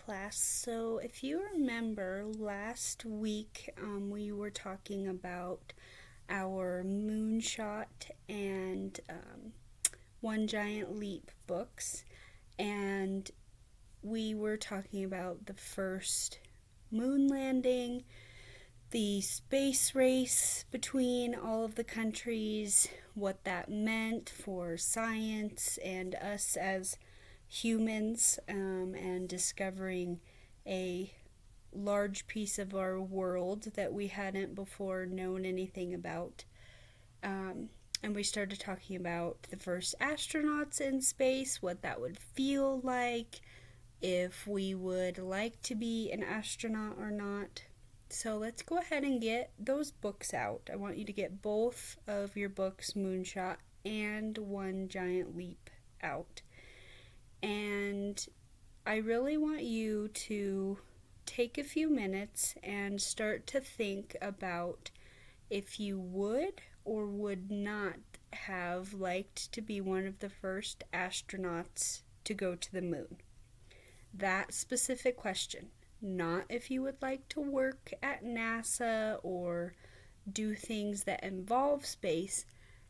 class. So, if you remember last week, we were talking about our Moonshot and One Giant Leap books, and we were talking about the first moon landing, the space race between all of the countries, what that meant for science and us as humans, and discovering a large piece of our world that we hadn't before known anything about. And we started talking about the first astronauts in space, what that would feel like, if we would like to be an astronaut or not. So let's go ahead and get those books out. I want you to get both of your books, Moonshot and One Giant Leap, out. And I really want you to take a few minutes and start to think about if you would or would not have liked to be one of the first astronauts to go to the moon. That specific question, not if you would like to work at NASA or do things that involve space,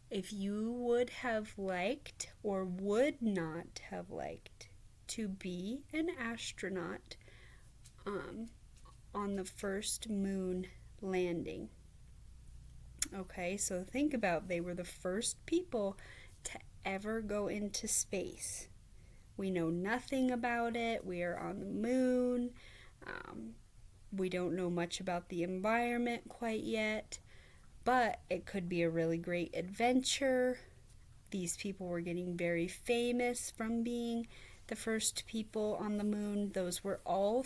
if you would have liked or would not have liked to be an astronaut on the first moon landing. Okay, so think about, they were the first people to ever go into space. We know nothing about it. We are on the moon. We don't know much about the environment quite yet, but it could be a really great adventure. These people were getting very famous from being the first people on the moon. Those were all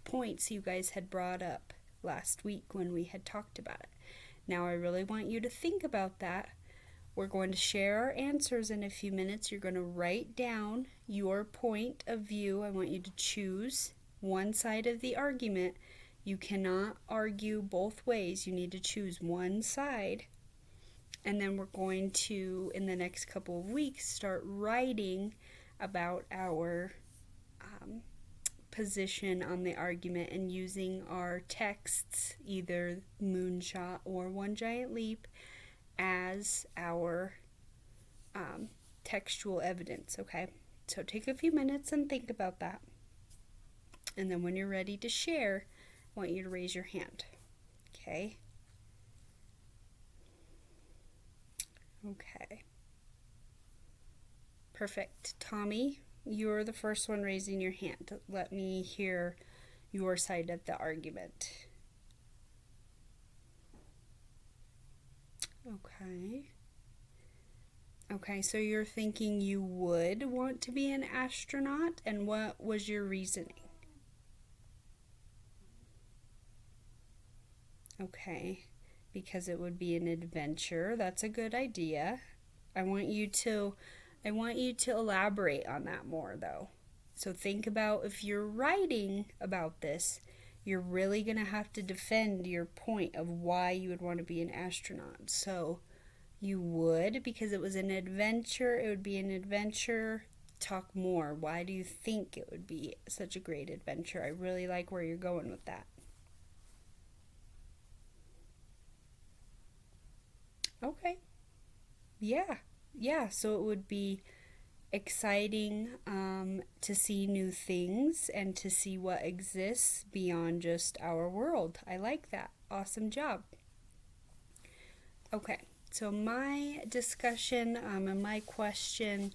points you guys had brought up last week when we had talked about it. Now I really want you to think about that. We're going to share our answers in a few minutes. You're going to write down your point of view. I want you to choose one side of the argument. You cannot argue both ways. You need to choose one side. And then we're going to, in the next couple of weeks, start writing about our position on the argument and using our texts, either Moonshot or One Giant Leap, as our textual evidence, okay? So take a few minutes and think about that. And then when you're ready to share, I want you to raise your hand, okay? Okay. Perfect. Tommy, you're the first one raising your hand. Let me hear your side of the argument. Okay, so you're thinking you would want to be an astronaut, and what was your reasoning? Okay, because it would be an adventure. That's a good idea. I want you to elaborate on that more, though. So think about, if you're writing about this, you're really going to have to defend your point of why you would want to be an astronaut. So you would, because it was an adventure, it would be an adventure. Talk more. Why do you think it would be such a great adventure? I really like where you're going with that. Okay. Yeah, so it would be exciting to see new things and to see what exists beyond just our world. I like that. Awesome job. Okay, so my discussion and my question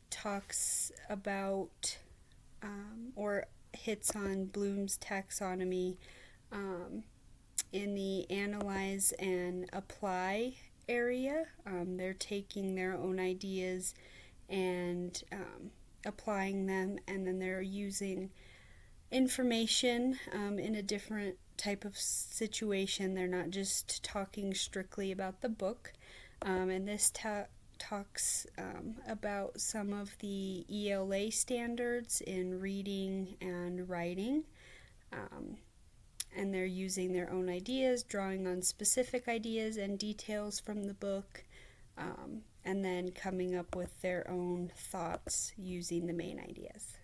talks about or hits on Bloom's taxonomy in the analyze and apply area. They're taking their own ideas and applying them, and then they're using information in a different type of situation. They're not just talking strictly about the book, and this talks about some of the ELA standards in reading and writing, and they're using their own ideas, drawing on specific ideas and details from the book, and then coming up with their own thoughts using the main ideas.